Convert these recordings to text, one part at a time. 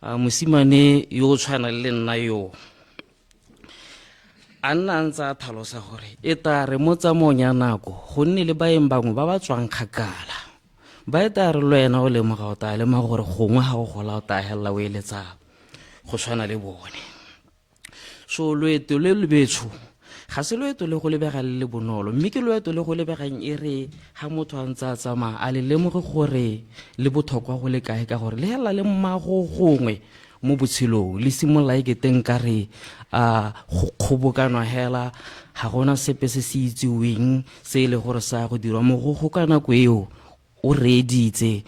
mosimane yo o tshwana le nna yo a nna ntse a tlhalosa gore e tare mo tsamaong ya nako go nne le baeng bangwe ba ba tswang kgakala ba e tare le wena o lemoga o tla lemoga gore gongwe ga o gola o tla helela o eletsa go tshwana le bone. So loeto le lebetsho ga se loeto le go lebega le bonolo, mme ke loeto le go lebegang e re ga motho a ntse a tsamaya a le lemoge gore le botlhokwa go le kae ka gore le hela le mmago gongwe mo botshelong le simolola e keteng ka re go kgobokanwa hela ga gona sepe se se itseweng se e le gore sa go dirwa mo go ka nako eo o reeditse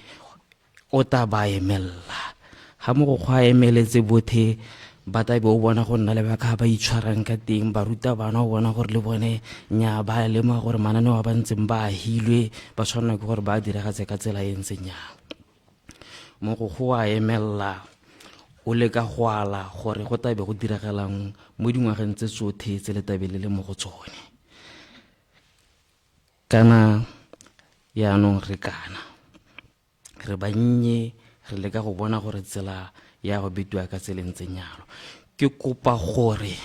o taba emelela ga mo go kgwa emeletse bothe ba tabe o bona go nna le baka ba itshwarang ka teng ba ruta bana o bona gore le bone nya ba lema gore mananeo a ba ntseng ba hilwe ba tshwanela ke gore ba diragatse ka tsela e ntseng yang mo go a emelela o le ka go ala gore go tabe go diragalang mo dingwageng tse tsotlhe tse le tabe le le mo go tsone kana yaanong re bannye re leka go bona gore tsela ya go betiwa ka tseleng tse nyalo. Ke kopa gore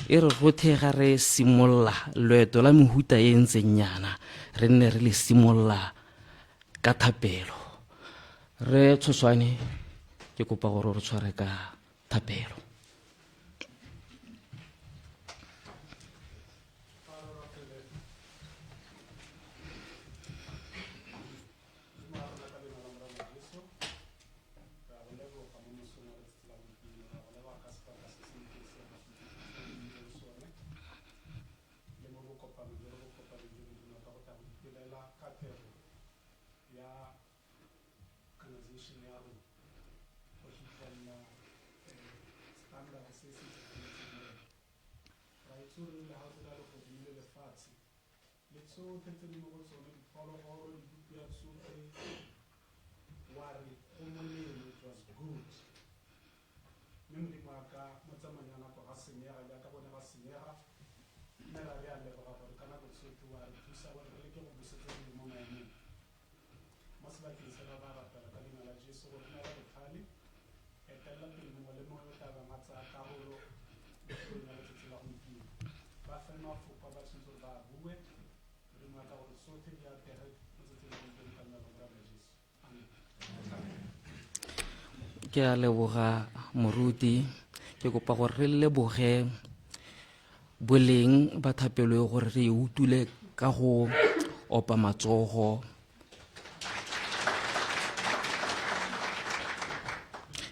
e re rothe ga re simolola loeto la mehuta e ntseng nyana re nne re le simolola ka thapelo. Re tshoswane ke kopa gore re tshware ka thapelo. Ke a leboga moruti ke kopa gore re leboge boleng ba thapelo gore re utule ka go opa matsogo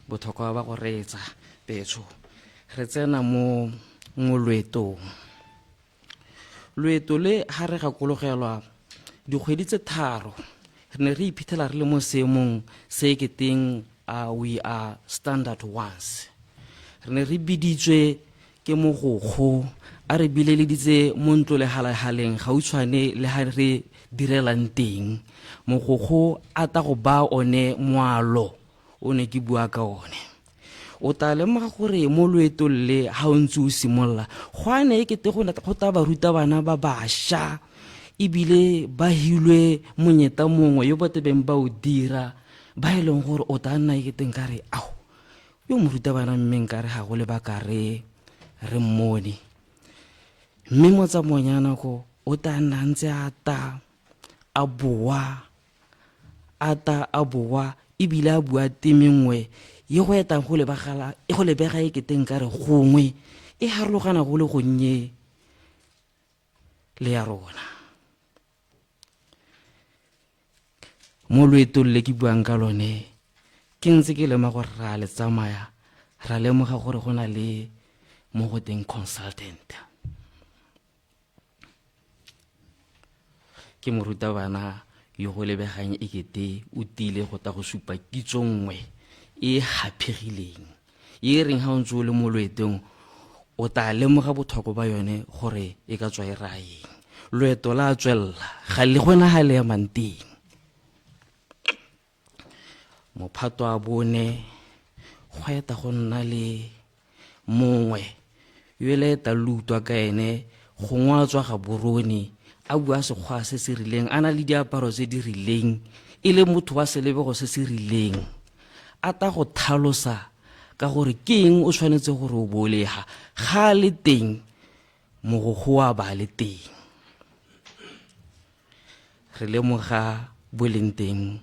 botlhokwa ba go reetsa petso re tsena mo loetong le ga re gakologelwa dikgwedi tse 3 re ne re iphitlhela re le mo seemong se keteng we are standard ones. Re ne re biditswe ke mogokgo a re bileleditse mo ntlo le halahaleng gautshwane le ha re direlang teng mogokgo a ta go ba one moalo o ne ke bua ka one o ta lemoga gore mo loetong le ha o ntse o simolola go ane e kete go ta ba ruta bana ba bašwa ebile ba hilwe monyeta mongwe yo bote beng ba o dira ba e leng gore o ta nna e keteng ka re ao yo moruta bana mmeng ka re ga go le ba ka re mmone mme mo tsamaong ya nako o ta nna ntse a ta a boa ebile a bua temengwe ye go etang go lebega e keteng ka re gongwe e harologana go le gonnye le ya rona mo loetong le ke buang ka lone ke ntse ke lema gore ra le tsamaya ra lemoga gore go na le mo go teng consultant ke moruta bana yo go lebegang e kete o tile go ta go supa kitso nngwe e haphegileng e reng ha o ntse o le mo loetong o ta lemoga botlhoko ba yone gore e ka tswa e raeng loeto la tswella ga le gona ha le ya manteng mophato a bone go eta go nna le mongwe yo le ta lutwa ka ene go ngwa tswa ga boroni a bua sekgwa se se rileng ana le diaparo tse di rileng e le motho wa selebego se se rileng a ta go thalosa ka gore ke eng o tshwanetse gore o bolega ga le teng mogogo wa ba le teng. Re lemoga boleng teng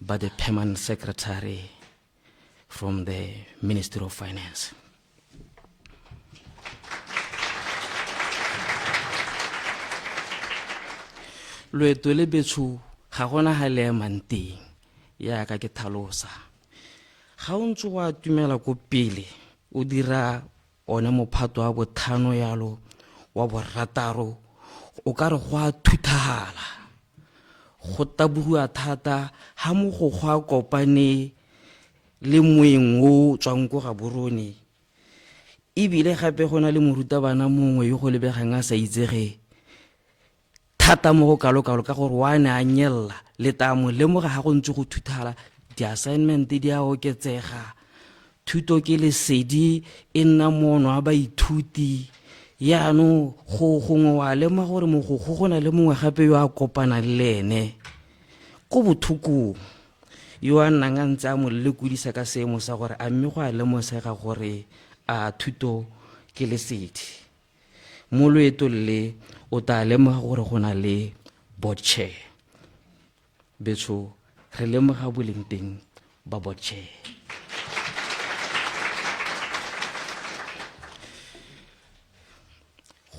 ba the permanent secretary from the Ministry of Finance. Loeto le betso ga gona ga le emanteng ya ka ke thalosa. Ga o ntse wa tumela ko pele o dira one mophato wa bothano yalo wa borataro o ka re go a thuthagala go tabogiwa thata ha mogo go a kopane le moeng o tswang ko ga borone ebile gape go na le morutabana mongwe yo go lebegang a sa itsege thata mo go kalo-kalo ka gore wa ne a nyella le tamo lemoga ga go ntse go thuthagala di-assignment di a oketsega thuto ke lesedi e nna mono a baithuti yaanong go gongwe wa lema gore mogogo go na le mongwe gape yo a kopana le ene ko bothokong yo a nnang a ntse a mo lekudisa ka seemo sa gore a mme go a lemosega gore a thuto ke lesedi. Mo loeto le o tla lemoga gore go na le board chair. Betso re lemoga boleng teng ba board chair.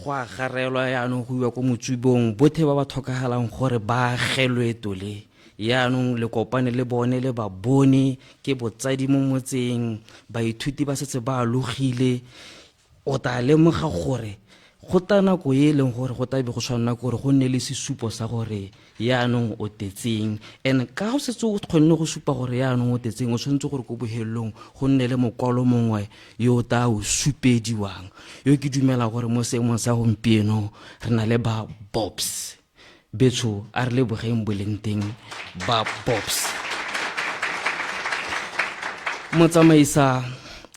Go a garelwa yaanong go iwa ko motsibong bothe ba ba tlhokagalang gore ba agelwe loeto le yaanong le kopane le bone le ba bone ke botsadi mo motseng baithuti ba setse ba alogile o tla lemoga gore go ta nako e leng gore go tabe go tshwanela gore go nne le sesupo sa gore yaanong o tetseng and ka go setse o kgonne go supa gore yaanong o tetseng o tshwanetse gore ko bohelelong go nne le mokwalo mongwe yo o ta o supediwang yo ke dumela gore mo seemong sa gompieno re na le ba BOPS. Betso a re lebogeng boleng teng ba BOPS. Motsamaisa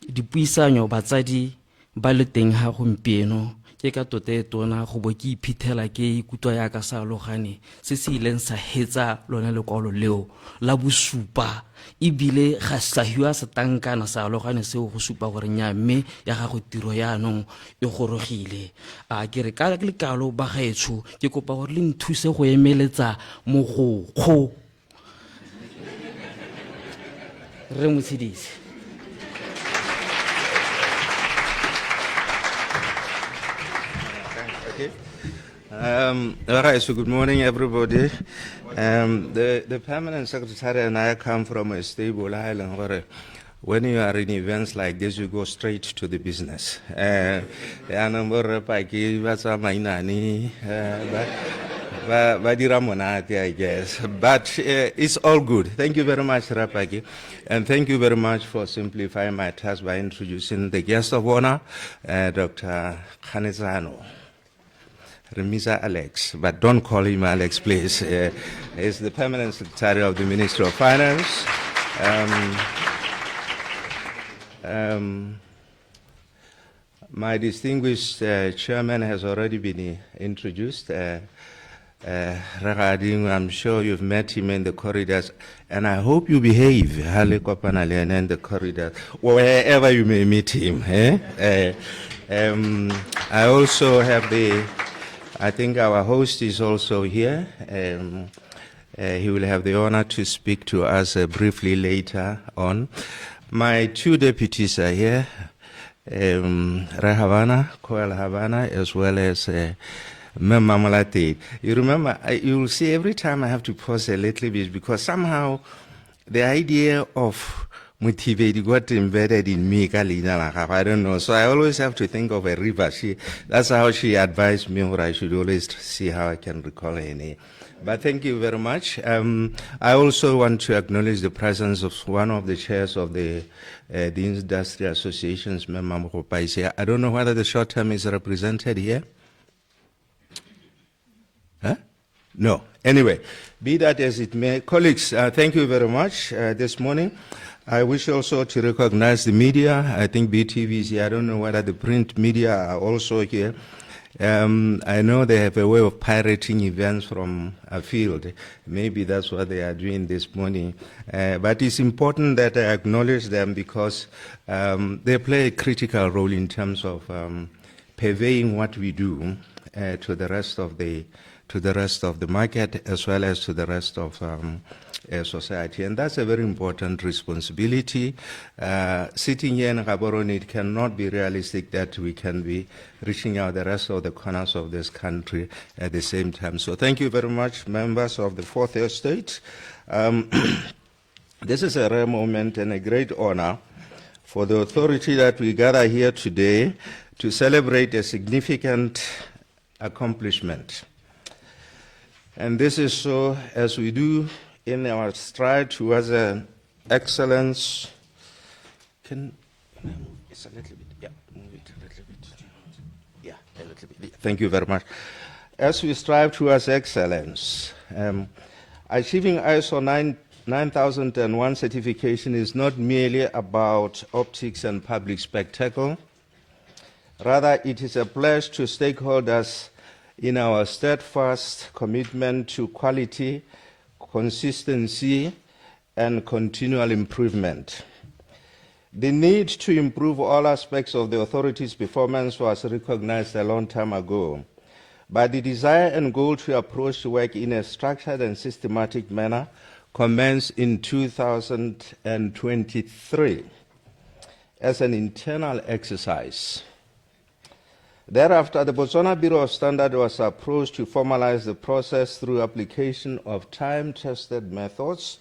dipuisanyo batsadi ba le teng ha gompieno ke ka tota e tona go bo ke iphithela ke ikutlwa ya ka sa alogane se se ileng sa hetsa lona lekwalo leo la bosupa ebile ga sahiwa setankana sa alogane seo go supa gore nya mme ya gago tiro yaanong e gorogile. A ke re ka lekalo ba gaetsho ke kopa gore le nthuse go emeletsa mogokgo re motshedisi. All right, so good morning, everybody. The permanent secretary and I come from a stable island where when you are in events like this, you go straight to the business. I guess. But it's all good. Thank you very much, Rapaki. And thank you very much for simplifying my task by introducing the guest of honor, Dr. Khanezano. Remisa Alex, but don't call him Alex, please. He's the permanent secretary of the Ministry of Finance. My distinguished chairman has already been introduced. Regarding, I'm sure you've met him in the corridors, and I hope you behave, in the corridors, wherever you may meet him. I also have I think our host is also here. He will have the honor to speak to us briefly later on. My two deputies are here, Rehavana, Koel Havana, as well as Mamalate. You remember, you will see every time I have to pause a little bit because somehow the idea of motivated got embedded in me. I don't know. So I always have to think of a river. That's how she advised me, or I should always see how I can recall her name. But thank you very much. I also want to acknowledge the presence of one of the chairs of the industry associations, Memam. I don't know whether the short term is represented here. Huh? No. Anyway, be that as it may. Colleagues, thank you very much this morning. I wish also to recognize the media. I think BTV is here. I don't know whether the print media are also here. I know they have a way of pirating events from a field. Maybe that's what they are doing this morning. But it's important that I acknowledge them because they play a critical role in terms of purveying what we do to the rest of the market as well as to the rest of society. And that's a very important responsibility. Sitting here in Gaborone, it cannot be realistic that we can be reaching out the rest of the corners of this country at the same time. So thank you very much, members of the Fourth Estate. This is a rare moment and a great honor for the authority that we gather here today to celebrate a significant accomplishment. And this is so as we do in our stride towards excellence. It's a little bit, yeah, move it a little bit. Yeah, a little bit. Thank you very much. As we strive towards excellence, achieving ISO 9001 certification is not merely about optics and public spectacle. Rather, it is a pledge to stakeholders in our steadfast commitment to quality, consistency, and continual improvement. The need to improve all aspects of the authority's performance was recognized a long time ago, but the desire and goal to approach work in a structured and systematic manner commenced in 2023 as an internal exercise. Thereafter, the Botswana Bureau of Standards was approached to formalize the process through application of time-tested methods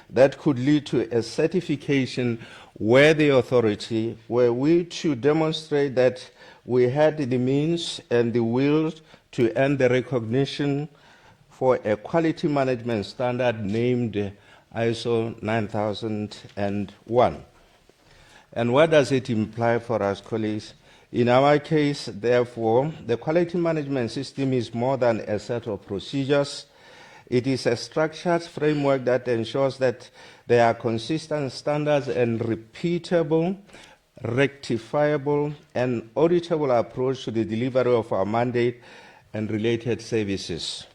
that could lead to a certification where the authority were we to demonstrate that we had the means and the will to earn the recognition for a quality management standard named ISO 9001. And what does it imply for us, colleagues? In our case, therefore, the quality management system is more than a set of procedures. It is a structured framework that ensures that there are consistent standards and repeatable, rectifiable, and auditable approach to the delivery of our mandate and related services.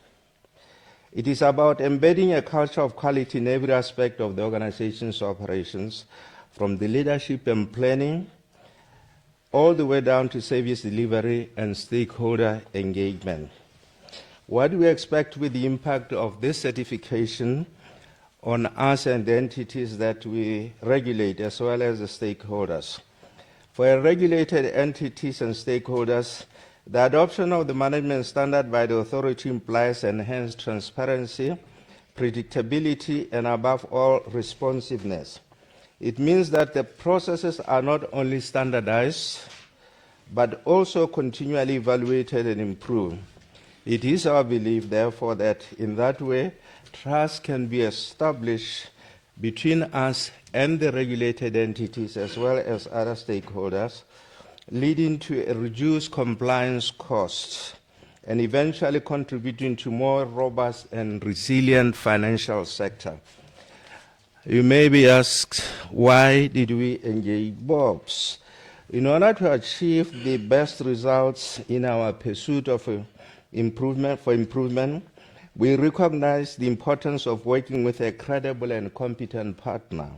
It is about embedding a culture of quality in every aspect of the organization's operations, from the leadership and planning all the way down to service delivery and stakeholder engagement. What do we expect with the impact of this certification on us and the entities that we regulate, as well as the stakeholders? For regulated entities and stakeholders, the adoption of the management standard by the authority implies enhanced transparency, predictability, and above all, responsiveness. It means that the processes are not only standardized, but also continually evaluated and improved. It is our belief, therefore, that in that way, trust can be established between us and the regulated entities as well as other stakeholders, leading to a reduced compliance costs and eventually contributing to more robust and resilient financial sector. You may be asked, why did we engage BOS? In order to achieve the best results in our pursuit of improvement, we recognize the importance of working with a credible and competent partner.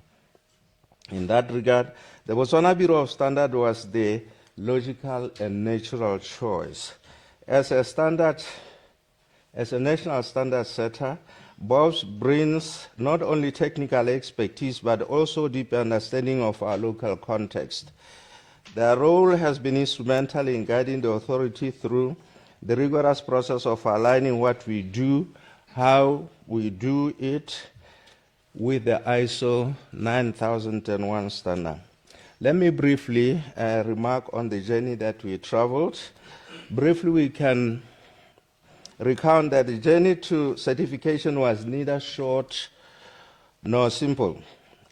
In that regard, the Botswana Bureau of Standards was the logical and natural choice. As a national standard setter, BOS brings not only technical expertise, but also deep understanding of our local context. Their role has been instrumental in guiding the authority through the rigorous process of aligning what we do, how we do it, with the ISO 9001 standard. Let me briefly remark on the journey that we traveled. Briefly, we can recount that the journey to certification was neither short nor simple.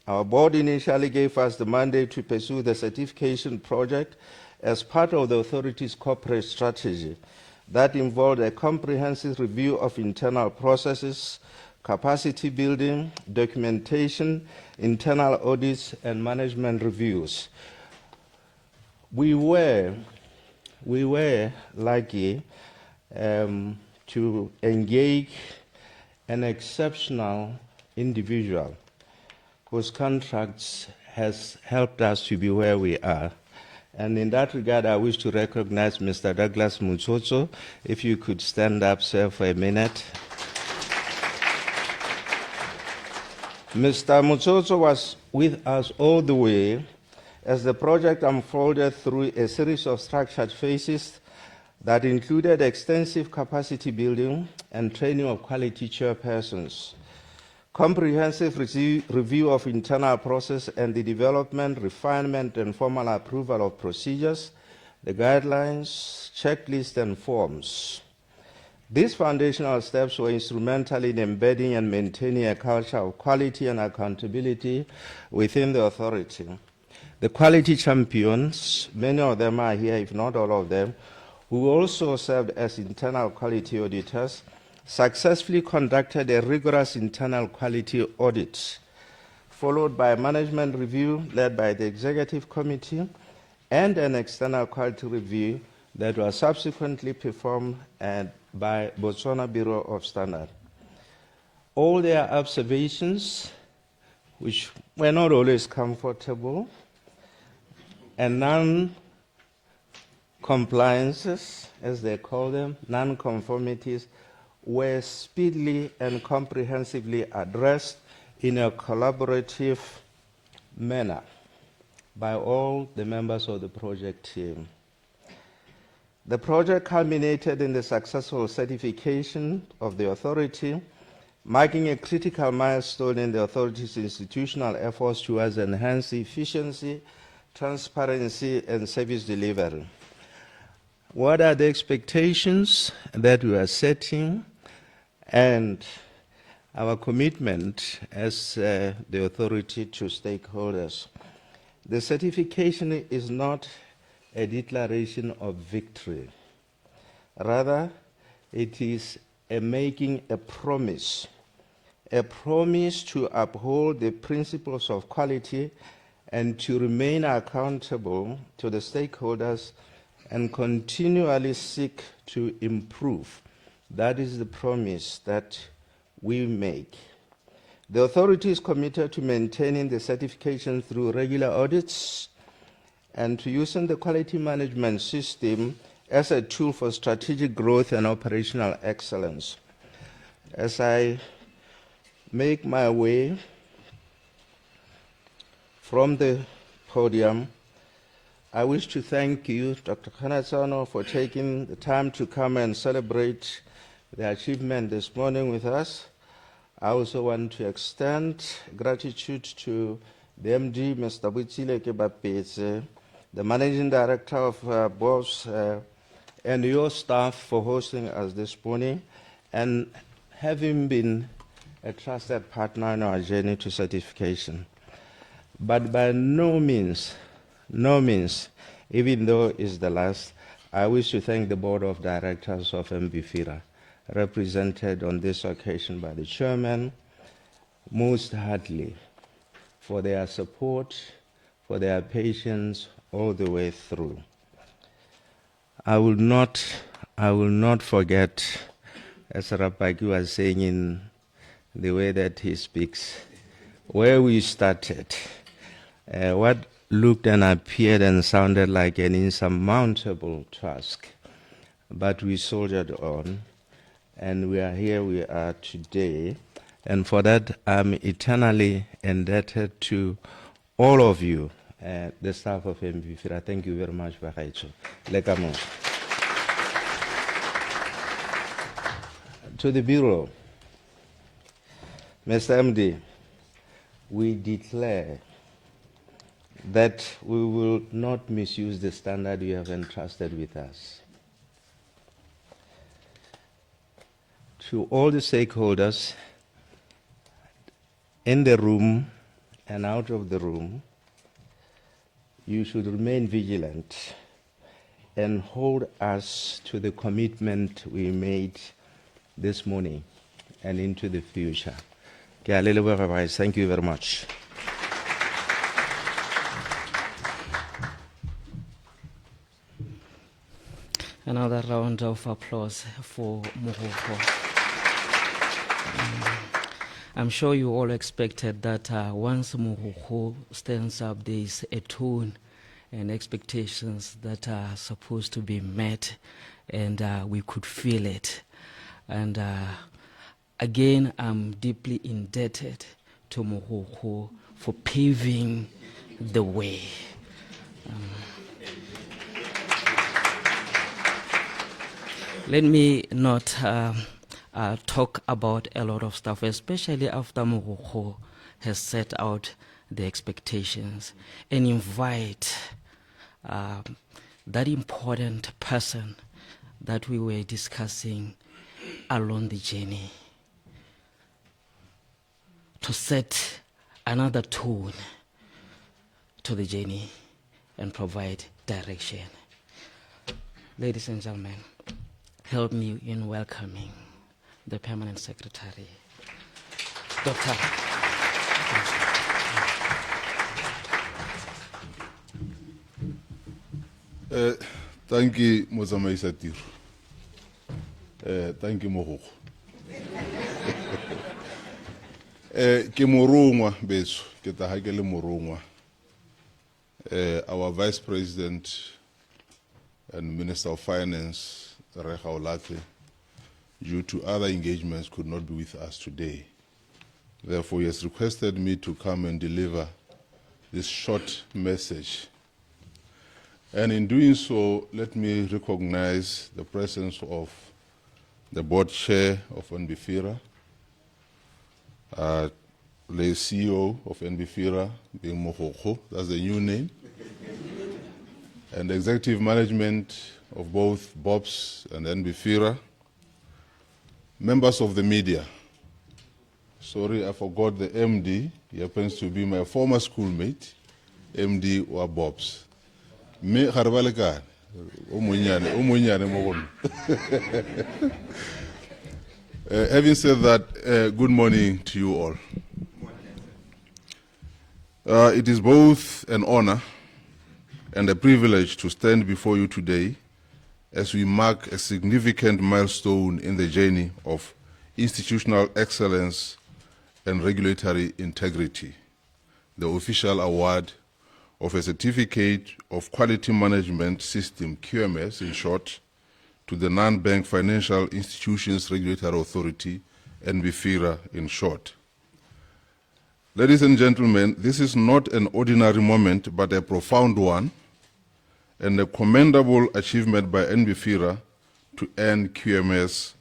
Our board initially gave us the mandate to pursue the certification project as part of the authority's corporate strategy. That involved a comprehensive review of internal processes, capacity building, documentation, internal audits, and management reviews. We were we were lucky to engage an exceptional individual whose contracts has helped us to be where we are. And in that regard, I wish to recognize Mr. Douglas Mutsotso. If you could stand up, sir, for a minute. Mr. Mutsotso was with us all the way as the project unfolded through a series of structured phases that included extensive capacity building and training of quality chairpersons, comprehensive review of internal process and the development, refinement, and formal approval of procedures, the guidelines, checklists, and forms. These foundational steps were instrumental in embedding and maintaining a culture of quality and accountability within the authority. The quality champions, many of them are here, if not all of them, who also served as internal quality auditors, successfully conducted a rigorous internal quality audit, followed by a management review led by the executive committee and an external quality review that was subsequently performed by Botswana Bureau of Standards. All their observations, which were not always comfortable, and non-compliances, as they call them, non-conformities, were speedily and comprehensively addressed in a collaborative manner by all the members of the project team. The project culminated in the successful certification of the authority, marking a critical milestone in the authority's institutional efforts towards enhanced efficiency, transparency, and service delivery. What are the expectations that we are setting and our commitment as the authority to stakeholders? The certification is not a declaration of victory. Rather, it is making a promise to uphold the principles of quality and to remain accountable to the stakeholders and continually seek to improve. That is the promise that we make. The authority is committed to maintaining the certification through regular audits and to using the quality management system as a tool for strategic growth and operational excellence. As I make my way from the podium, I wish to thank you, Dr. Kanatsano, for taking the time to come and celebrate the achievement this morning with us. I also want to extend gratitude to the MD, Mr. Butsile Kebapetse, the Managing Director of BOS, and your staff for hosting us this morning and having been a trusted partner in our journey to certification. But by no means, even though it's the last, I wish to thank the Board of Directors of NBFIRA, represented on this occasion by the Chairman, most heartily, for their support, for their patience all the way through. I will not forget, as Rapaki was saying in the way that he speaks, where we started, what looked and appeared and sounded like an insurmountable task, but we soldiered on, and we are here we are today, and for that I'm eternally indebted to all of you, the staff of NBFIRA. Thank you very much, Bakaicho. Lekamos. To the Bureau, Mr. MD, we declare that we will not misuse the standard you have entrusted with us. To all the stakeholders in the room and out of the room, you should remain vigilant and hold us to the commitment we made this morning and into the future. Thank you very much. Another round of applause for Mohoko. I'm sure you all expected that once Mohoko stands up, there is a tone and expectations that are supposed to be met, and we could feel it. And again, I'm deeply indebted to Mohoko for paving the way. Let me not talk about a lot of stuff, especially after Mohoko has set out the expectations, and invite that important person that we were discussing along the journey to set another tone to the journey and provide direction. Ladies and gentlemen, help me in welcoming the Permanent Secretary, Dr. Thank you, Mozamaisa Tiro. Thank you, Mohoko. Ke morongwa beso, ke tahakele morongwa. Our Vice President and Minister of Finance, Rekha Olate, due to other engagements, could not be with us today. Therefore, he has requested me to come and deliver this short message. And in doing so, let me recognize the presence of the board chair of NBFIRA, the CEO of NBFIRA, being Mohoko, that's the new name, and the executive management of both BOPS and NBFIRA, members of the media. Sorry, I forgot the MD. He happens to be my former schoolmate, MD or BOPS. Me harbaleka, umunyane mogon. Having said that, good morning to you all. It is both an honor and a privilege to stand before you today as we mark a significant milestone in the journey of institutional excellence and regulatory integrity, the official award of a Certificate of Quality Management System, QMS in short, to the Non-Bank Financial Institutions Regulatory Authority, NBFIRA in short. Ladies and gentlemen, this is not an ordinary moment, but a profound one, and a commendable achievement by NBFIRA to earn QMS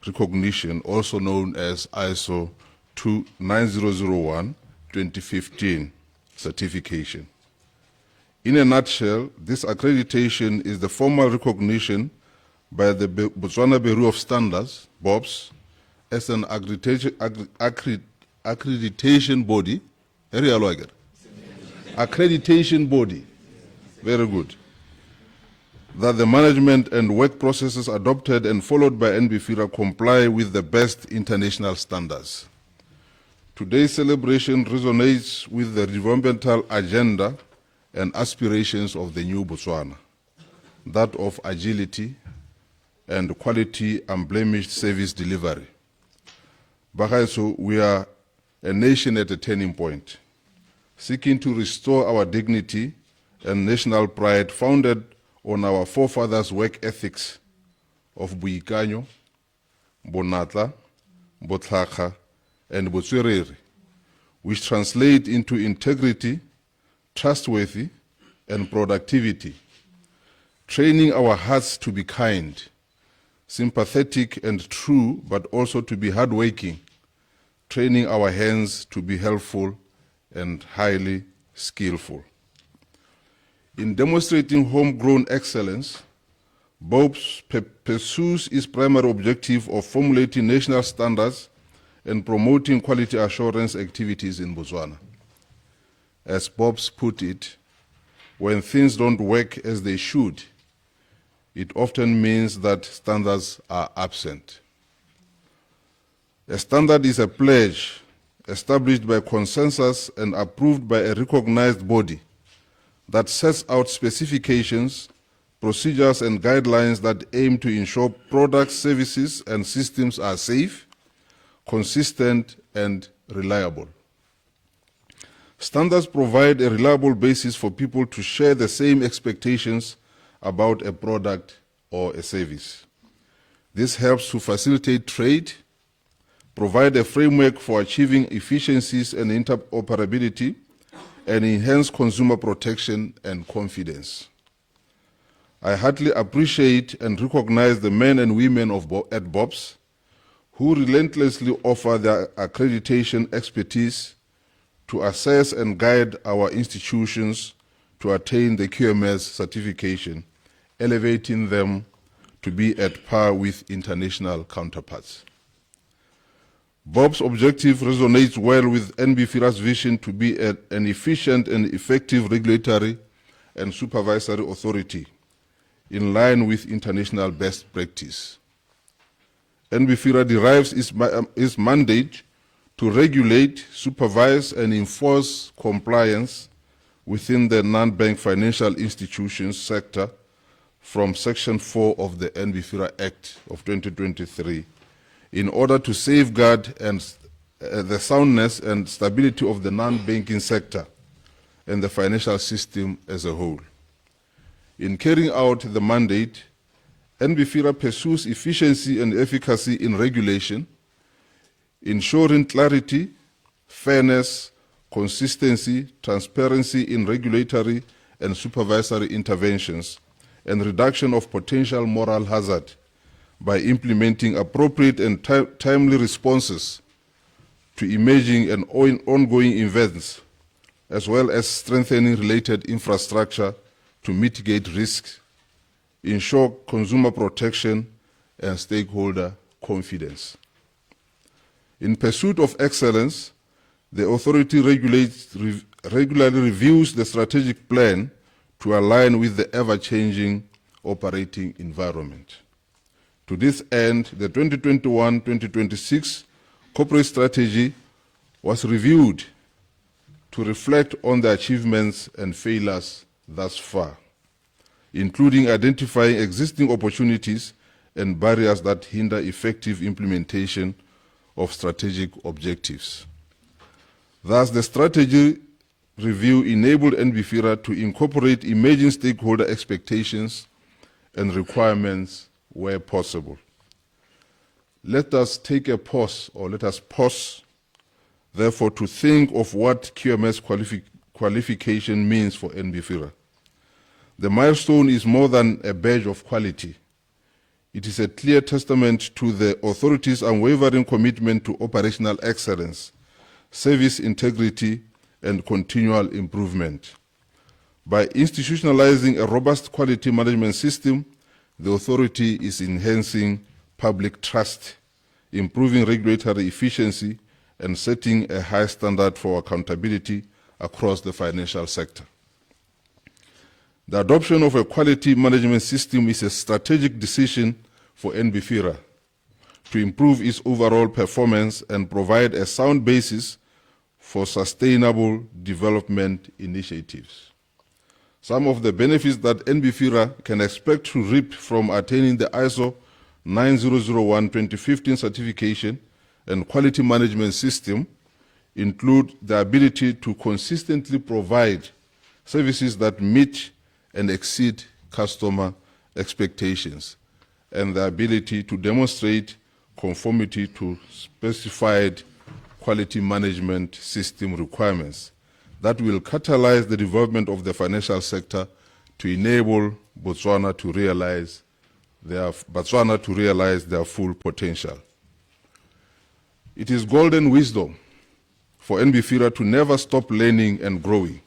recognition, also known as ISO 9001-2015 certification. In a nutshell, this accreditation is the formal recognition by the Botswana Bureau of Standards, BOPS, as an accreditation body. Accreditation body. Very good. That the management and work processes adopted and followed by NBFIRA comply with the best international standards. Today's celebration resonates with the developmental agenda and aspirations of the new Botswana, that of agility and quality unblemished service delivery. Bakaiso, we are a nation at a turning point, seeking to restore our dignity and national pride founded on our forefathers' work ethics of Buikanyo, Bonatla, Botlaka, and Botswerere, which translate into integrity, trustworthy, and productivity, training our hearts to be kind, sympathetic and true, but also to be hardworking, training our hands to be helpful and highly skillful. In demonstrating homegrown excellence, BOPS pursues its primary objective of formulating national standards and promoting quality assurance activities in Botswana. As BOPS put it, when things don't work as they should, it often means that standards are absent. A standard is a pledge established by consensus and approved by a recognized body that sets out specifications, procedures and guidelines that aim to ensure products, services, and systems are safe, consistent, and reliable. Standards provide a reliable basis for people to share the same expectations about a product or a service. This helps to facilitate trade, provide a framework for achieving efficiencies and interoperability, and enhance consumer protection and confidence. I heartily appreciate and recognize the men and women at BOPS who relentlessly offer their accreditation expertise to assess and guide our institutions to attain the QMS certification, elevating them to be at par with international counterparts. BOP's objective resonates well with NBFIRA's vision to be an efficient and effective regulatory and supervisory authority in line with international best practice. NBFIRA derives its mandate to regulate, supervise, and enforce compliance within the non-bank financial institutions sector from Section 4 of the NBFIRA Act of 2023 in order to safeguard the soundness and stability of the non-banking sector and the financial system as a whole. In carrying out the mandate, NBFIRA pursues efficiency and efficacy in regulation, ensuring clarity, fairness, consistency, transparency in regulatory and supervisory interventions, and reduction of potential moral hazard by implementing appropriate and timely responses to emerging and ongoing events, as well as strengthening related infrastructure to mitigate risks, ensure consumer protection, and stakeholder confidence. In pursuit of excellence, the authority regularly reviews the strategic plan to align with the ever-changing operating environment. To this end, the 2021-2026 corporate strategy was reviewed to reflect on the achievements and failures thus far, including identifying existing opportunities and barriers that hinder effective implementation of strategic objectives. Thus, the strategy review enabled NBFIRA to incorporate emerging stakeholder expectations and requirements where possible. Let us take a pause, or let us pause, therefore, to think of what QMS qualification means for NBFIRA. The milestone is more than a badge of quality. It is a clear testament to the authority's unwavering commitment to operational excellence, service integrity, and continual improvement. By institutionalizing a robust quality management system, the authority is enhancing public trust, improving regulatory efficiency, and setting a high standard for accountability across the financial sector. The adoption of a quality management system is a strategic decision for NBFIRA to improve its overall performance and provide a sound basis for sustainable development initiatives. Some of the benefits that NBFIRA can expect to reap from attaining the ISO 9001-2015 certification and quality management system include the ability to consistently provide services that meet and exceed customer expectations, and the ability to demonstrate conformity to specified quality management system requirements that will catalyze the development of the financial sector to enable Botswana to realize their full potential. It is golden wisdom for NBFIRA to never stop learning and growing.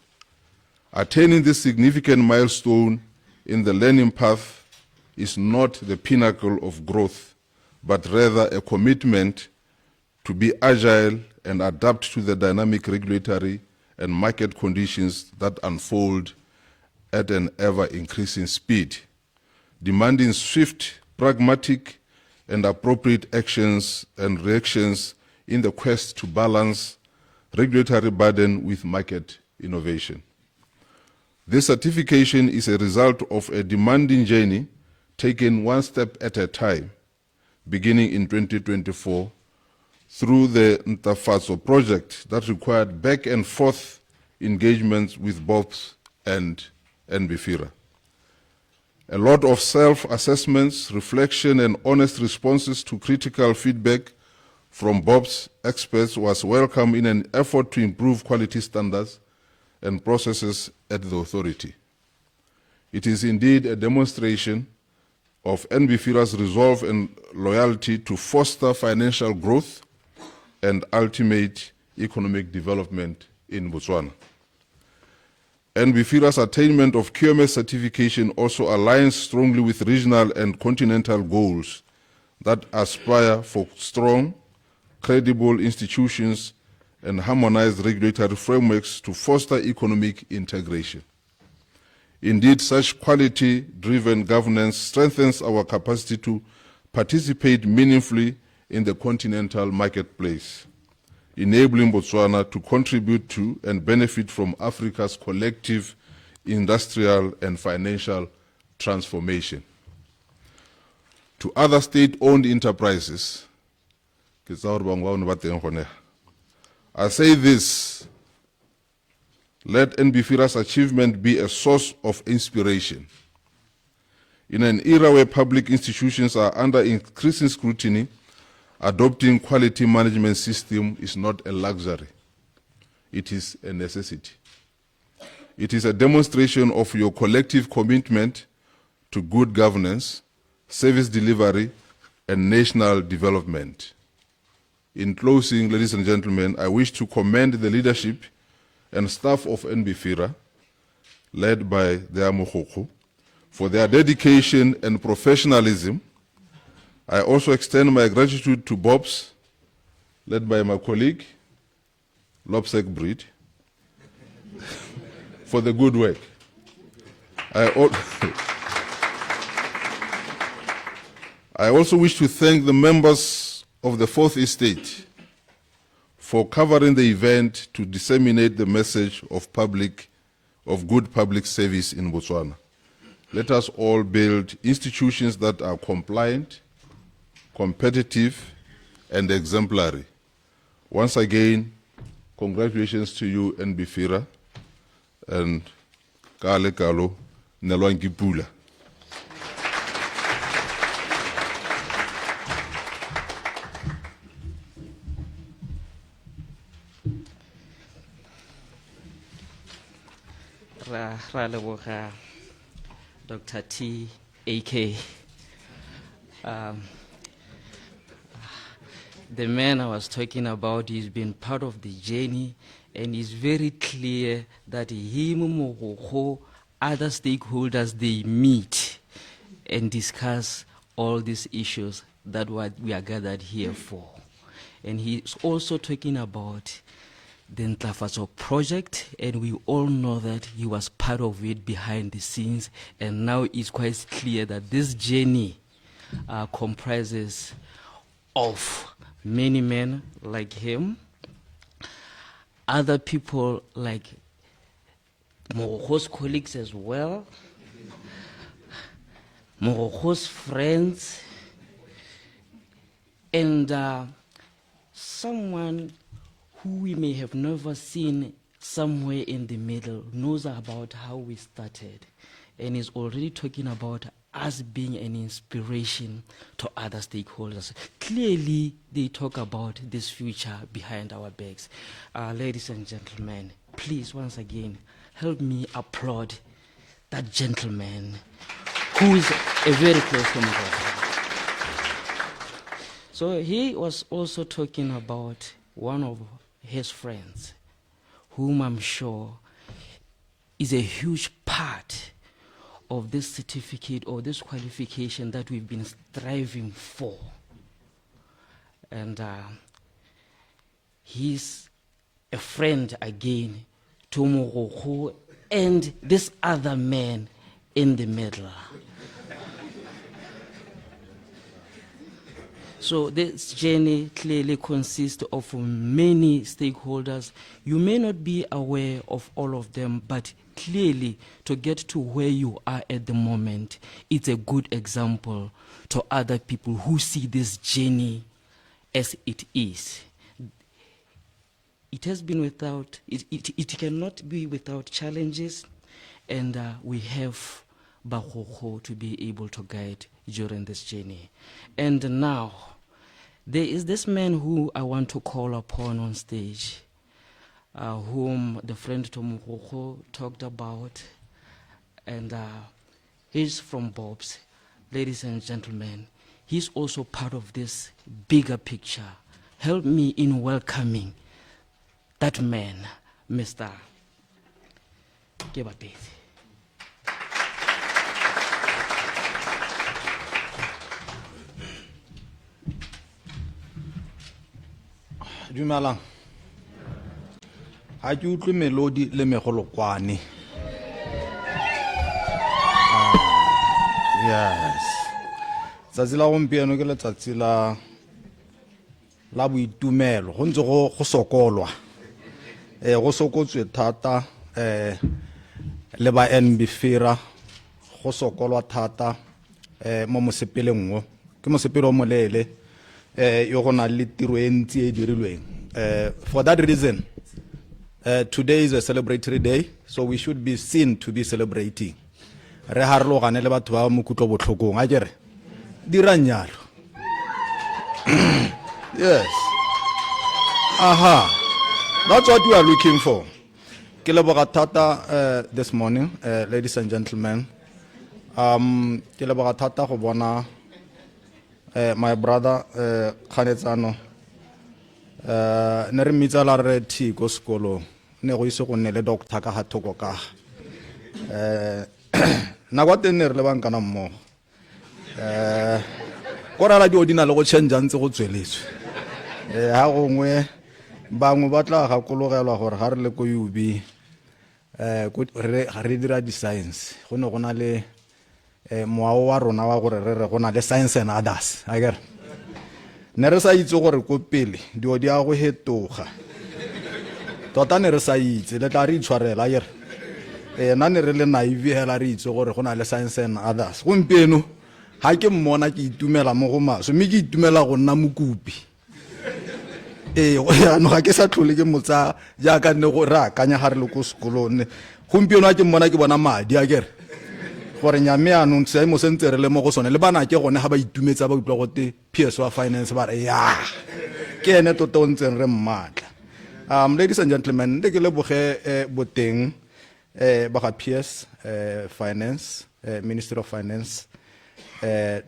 Attaining this significant milestone in the learning path is not the pinnacle of growth, but rather a commitment to be agile and adapt to the dynamic regulatory and market conditions that unfold at an ever-increasing speed, demanding swift, pragmatic, and appropriate actions and reactions in the quest to balance regulatory burden with market innovation. This certification is a result of a demanding journey taken one step at a time, beginning in 2024, through the Ntafatso project that required back and forth engagements with BOPS and NBFIRA. A lot of self-assessments, reflection, and honest responses to critical feedback from BOPS experts was welcome in an effort to improve quality standards and processes at the authority. It is indeed a demonstration of NBFIRA's resolve and loyalty to foster financial growth and ultimate economic development in Botswana. NBFIRA's attainment of QMS certification also aligns strongly with regional and continental goals that aspire for strong, credible institutions and harmonized regulatory frameworks to foster economic integration. Indeed, such quality-driven governance strengthens our capacity to participate meaningfully in the continental marketplace, enabling Botswana to contribute to and benefit from Africa's collective industrial and financial transformation. To other state-owned enterprises, I say this: let NBFIRA's achievement be a source of inspiration. In an era where public institutions are under increasing scrutiny, adopting quality management system is not a luxury. It is a necessity. It is a demonstration of your collective commitment to good governance, service delivery, and national development. In closing, ladies and gentlemen, I wish to commend the leadership and staff of NBFIRA, led by their Mokoko, for their dedication and professionalism. I also extend my gratitude to BOPS, led by my colleague, Lopsek Breed, for the good work. I also wish to thank the members of the Fourth Estate for covering the event to disseminate the message of good public service in Botswana. Let us all build institutions that are compliant, competitive, and exemplary. Once again, congratulations to you, NBFIRA, and Kale Kalo Nelwangi Pula. Ra leboga Dr. T. A.K. The man I was talking about, he's been part of the journey, and it's very clear that him, Mogokgo, other stakeholders, they meet and discuss all these issues that what we are gathered here for. And he's also talking about the Ntafatso project, and we all know that he was part of it behind the scenes, and now it's quite clear that this journey comprises of many men like him, other people like Mogokgo's colleagues as well, Mogokgo's friends, and someone who we may have never seen somewhere in the middle knows about how we started and is already talking about us being an inspiration to other stakeholders. Clearly, they talk about this future behind our backs. Ladies and gentlemen, please, once again, help me applaud that gentleman who is a very close to my So he was also talking about one of his friends, whom I'm sure is a huge part of this certificate or this qualification that we've been striving for. And he's a friend again to Mogokgo and this other man in the middle. So this journey clearly consists of many stakeholders. You may not be aware of all of them, but clearly to get to where you are at the moment, it's a good example to other people who see this journey as it is. It has been without, it cannot be without challenges, and we have Bakgokgo to be able to guide during this journey. And now, there is this man who I want to call upon on stage, whom the friend Tomokoko talked about, and he's from BOPS. Ladies and gentlemen, he's also part of this bigger picture. Help me in welcoming that man, Mr. Kebatete. Dumelang. Ha ke utlwe melodi le megolokwane. Yes. Tsatsi la gompieno ke letsatsi la boitumelo. Go ntse go sokolwa. Go sokotswe thata le ba NBFIRA go sokolwa thata mo mosepeleng wo. Ke mosepelo mo lele yo go na le tiro e ntsi e dirilweng. For that reason, today is a celebratory day, so we should be seen to be celebrating. Re harologane le batho ba mokutlo botlhokong a kere dira nyalo. Yes. Aha. That's what we are looking for. Ke leboga thata this morning, ladies and gentlemen. Ke leboga thata go bona my brother Khanetsano ne re mitsa la re thi go sekolo ne go ise go nne le doctor ka hathoko ka na kwa tenne re le bankana mmo go rala di odina le go change ntse go tsweletswe ha gongwe bangwe ba tla ga kologelwa gore ha re le ko UB re dira di science go ne go na le moao wa rona wa gore re go na le science and others a kere ne re sa itse gore ko pele dio di a go hetoga tota ne re sa itse le tla re itshwarela a kere na ne re le naive hela re itse gore go na le science and others gompieno ha ke mmona ke itumela mo go maso mme ke itumela go nna mokopi no ga ke sa tlhole ke motsa jaaka ne go ra kanya ga re le ko sekolong gompieno ha ke mmona ke bona madi a kere gore nyame anong se mo sentse re le mo go sone le bana ke gone ha ba itumetsa ba utlwa gote PS wa finance ba re ya ke ene tota o ntseng re mmatla. Ladies and gentlemen, ke le boge boteng ba ga PS finance Ministry of Finance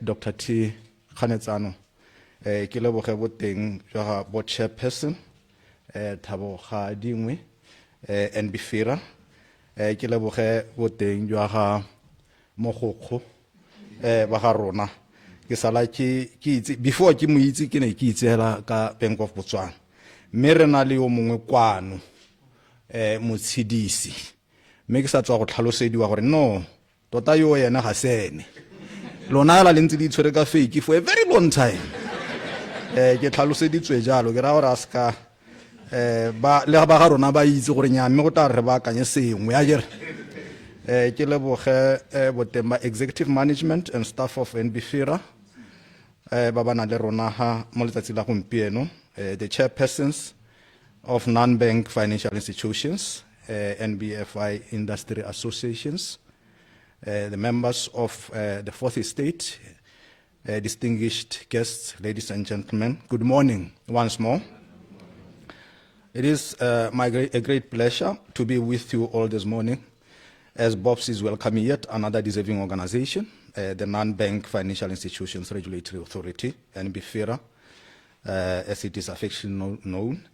Dr. T Khanetsano ke le boge boteng jwa ga board chairperson Thabo ga dingwe NBFIRA ke le boge boteng jwa ga mogokgo ba ga rona ke sala ke itse before ke mo itse ke ne ke itsela ka Bank of Botswana mme re na le yo mongwe kwano motshedisi mme ke sa tswa go tlhalosediwa gore no tota yo yena ga sene lona la lentse di tshwere ka fake for a very long time ke tlhaloseditswe jalo ke ra gore aska ba le ba ga rona ba itse gore nyame go tla re ba kanye sengwe ya jere ke leboge botemba executive management and staff of NBFIRA ba bana le rona ha mo letsatsi la gompieno the chairpersons of non-bank financial institutions NBFI industry associations the members of the fourth estate distinguished guests, ladies and gentlemen, good morning once more. It is a great pleasure to be with you all this morning as BOPS is welcoming yet another deserving organization, the Non-Bank Financial Institutions Regulatory Authority, NBFIRA, as it is affectionately known,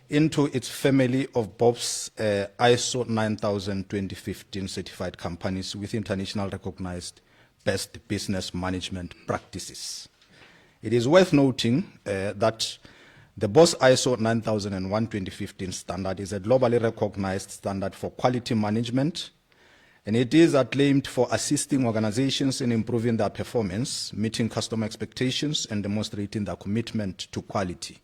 into its family of BOPS ISO 9000-2015 certified companies with international recognized best business management practices. It is worth noting that the BOS ISO 9001-2015 standard is a globally recognized standard for quality management, and it is acclaimed for assisting organizations in improving their performance, meeting customer expectations, and demonstrating their commitment to quality.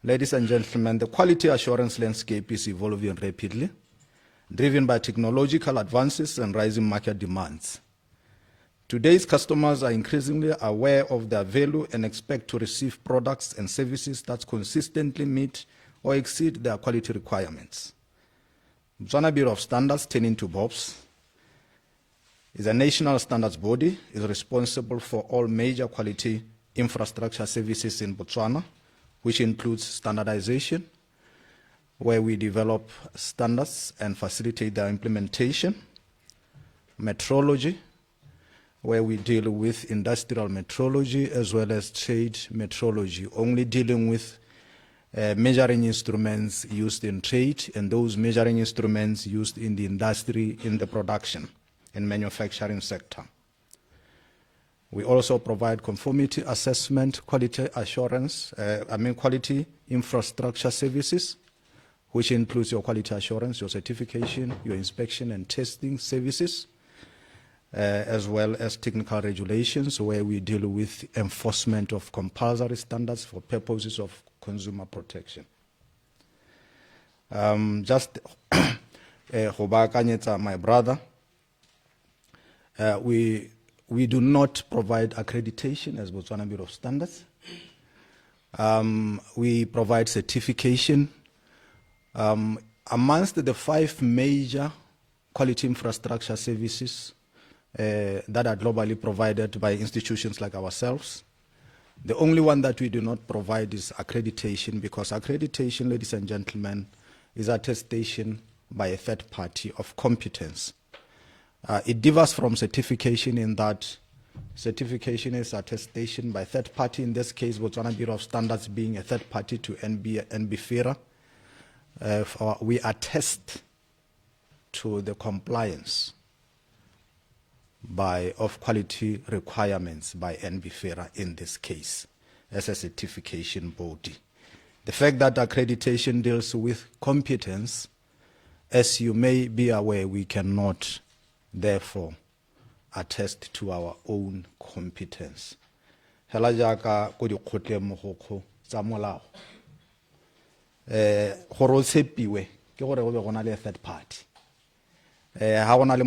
Ladies and gentlemen, the quality assurance landscape is evolving rapidly, driven by technological advances and rising market demands. Today's customers are increasingly aware of their value and expect to receive products and services that consistently meet or exceed their quality requirements. Botswana Bureau of Standards, turning to BOPS, is a national standards body, is responsible for all major quality infrastructure services in Botswana, which includes standardization, where we develop standards and facilitate their implementation, metrology, where we deal with industrial metrology as well as trade metrology, only dealing with measuring instruments used in trade and those measuring instruments used in the industry, in the production and manufacturing sector. We also provide conformity assessment, quality assurance, quality infrastructure services, which includes your quality assurance, your certification, your inspection and testing services, as well as technical regulations, where we deal with enforcement of compulsory standards for purposes of consumer protection. Just my brother, we do not provide accreditation as Botswana Bureau of Standards. We provide certification. Amongst the 5 major quality infrastructure services that are globally provided by institutions like ourselves, the only one that we do not provide is accreditation, because accreditation, ladies and gentlemen, is attestation by a third party of competence. It differs from certification in that certification is attestation by third party, in this case Botswana Bureau of Standards being a third party to NBFIRA. We attest to the compliance of quality requirements by NBFIRA in this case as a certification body. The fact that accreditation deals with competence, as you may be aware, we cannot therefore attest to our own competence. Hela jaaka ko dikgotleng mogokgo tsa molao gore o tshepiwe ke gore go be go na le third party, ha go na le